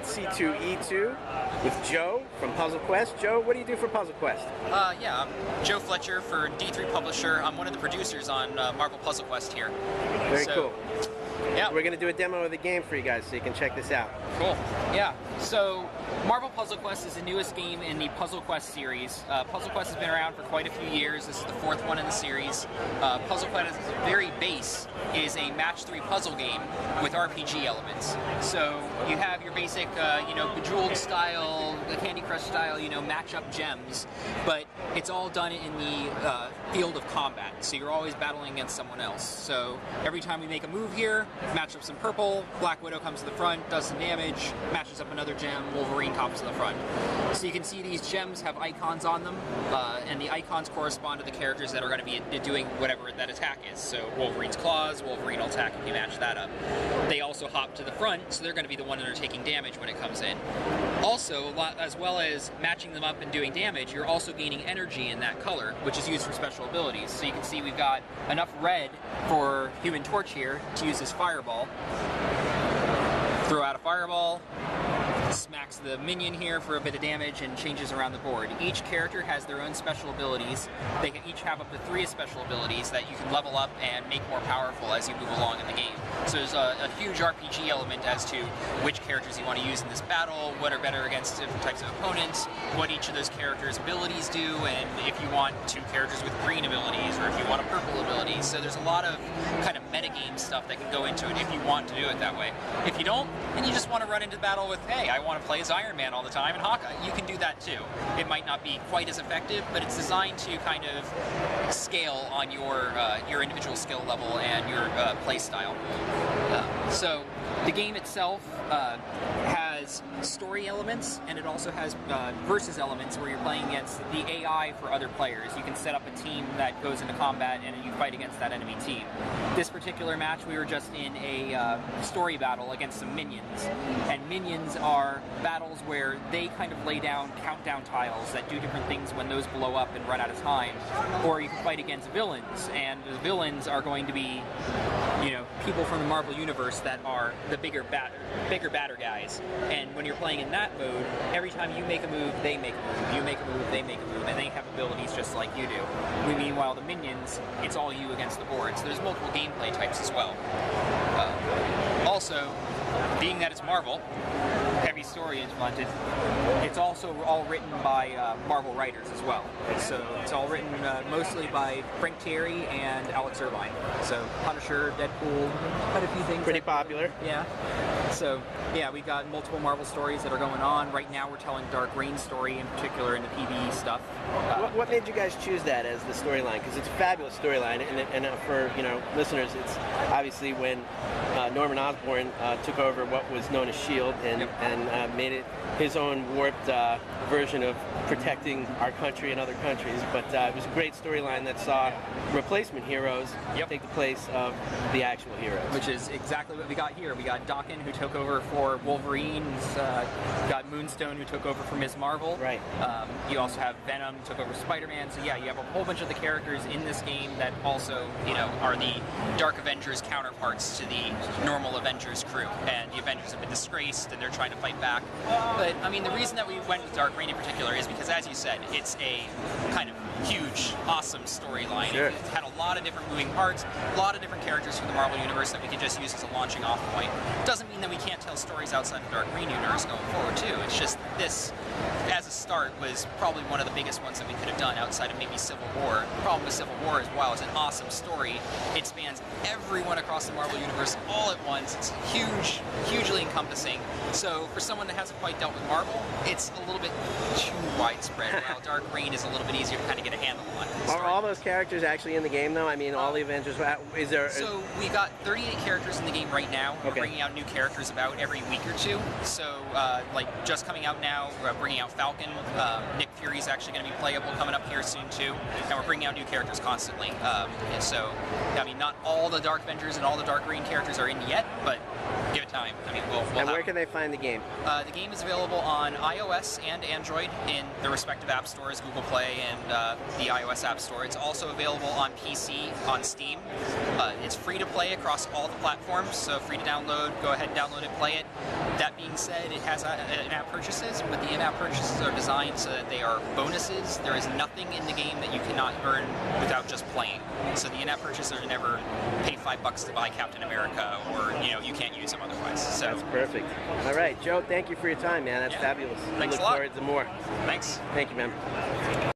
at C2E2 with Joe from Puzzle Quest. Joe, what do you do for Puzzle Quest? Yeah, I'm Joe Fletcher for D3 Publisher. I'm one of the producers on Marvel Puzzle Quest here. Very cool. Yeah. We're going to do a demo of the game for you guys so you can check this out. Cool. Yeah. So Marvel Puzzle Quest is the newest game in the Puzzle Quest series. Puzzle Quest has been around for quite a few years. This is the fourth one in the series. Puzzle Quest's very base is a match 3 puzzle game with RPG elements. So you have your basic, Bejeweled style, Candy Crush style, match up gems, but it's all done in the field of combat. So you're always battling against someone else. So every time we make a move here, match up some purple, Black Widow comes to the front, does some damage, matches up another gem, Wolverine comes to the front. So you can see these gems have icons on them, and the icons correspond to the characters that are going to be doing whatever that attack is. So Wolverine's claws, Wolverine will attack if you match that up. They also hop to the front, so they're going to be the one that are taking damage when it comes in. Also, as well as matching them up and doing damage, you're also gaining energy in that color, which is used for special abilities. So you can see we've got enough red for Human Torch here to use his fireball. Throw out a fireball, smacks the minion here for a bit of damage and changes around the board. Each character has their own special abilities. They can each have up to 3 special abilities that you can level up and make more powerful as you move along in the game. So there's a huge RPG element as to which characters you want to use in this battle, what are better against different types of opponents, what each of those characters' abilities do, and if you want 2 characters with green abilities or if you want a purple ability. So there's a lot of kind of metagame stuff that can go into it if you want to do it that way. If you don't, and you just want to run into battle with, hey, I want to play as Iron Man all the time and Hawkeye, you can do that too. It might not be quite as effective, but it's designed to kind of scale on your individual skill level and your play style. So the game itself has story elements, and it also has versus elements where you're playing against the AI for other players. You can set up a team that goes into combat and you fight against that enemy team. This particular match, we were just in a story battle against some minions, and minions are battles where they kind of lay down countdown tiles that do different things when those blow up and run out of time. Or you can fight against villains, and the villains are going to be, people from the Marvel Universe that are the bigger batter guys. And when you're playing in that mode, every time you make a move, they make a move. You make a move, they make a move, and they have abilities just like you do. Meanwhile, the minions, it's all you against the board. So there's multiple gameplay types as well. Also, being that it's Marvel, heavy story implemented, it's also all written by Marvel writers as well. So it's all written mostly by Frank Thierry and Alex Irvine. So Punisher, Deadpool, quite a few things. Pretty popular. Yeah. So yeah, we got multiple Marvel stories that are going on. Right now we're telling Dark Reign's story in particular in the PvE stuff. What made you guys choose that as the storyline? Because it's a fabulous storyline, and for listeners, it's obviously when Norman Osborn took over what was known as S.H.I.E.L.D. and made it his own warped version of protecting our country and other countries. But it was a great storyline that saw replacement heroes take the place of the actual heroes. Which is exactly what we got here. We got Daken, who took over for Wolverine. Got Moonstone, who took over for Ms. Marvel. Right. You also have Venom, who took over Spider-Man. So yeah, you have a whole bunch of the characters in this game that also, are the Dark Avengers counterparts to the normal Avengers crew. And the Avengers have been disgraced, and they're trying to fight back. But, I mean, the reason that we went with Dark Reign in particular is because, as you said, it's a kind of huge, awesome storyline. Sure. It had a lot of different moving parts, a lot of different characters from the Marvel Universe that we could just use as a launching off point. Doesn't mean that we can't tell stories outside the Dark Reign universe going forward, too. It's just this, as a start, was probably one of the biggest ones that we could have done outside of maybe Civil War. The problem with Civil War is, while it's an awesome story, it spans everyone across the Marvel Universe all at once. It's huge, hugely encompassing. So for someone that hasn't quite dealt with Marvel, it's a little bit too widespread, while Dark Reign is a little bit easier to kind of get a handle on. Are all those characters actually in the game, though? I mean, all the Avengers, is there... So we got 38 characters in the game right now. We're bringing out new characters about every week or two. So, like, just coming out now, we're bringing out Falcon. Nick Fury's actually going to be playable coming up here soon, too. And we're bringing out new characters constantly. And so, I mean, not all the Dark Avengers and all the Dark Reign characters are in yet, but give it time. I mean, we'll And where can they find the game? The game is available on iOS and Android in the respective app stores, Google Play and the iOS App Store. It's also available on PC on Steam. It's free to play across all the platforms, so free to download. Go ahead and download it, play it. That being said, it has in-app purchases, but the in-app purchases are designed so that they are bonuses. There is nothing in the game that you cannot earn without just playing. So the in-app purchases are never pay $5 to buy Captain America, or you can't use them otherwise. So that's perfect. All right, Joe, thank you for your time, man. That's fabulous. Thanks we look a lot. forward to more. Thanks. Thank you, man.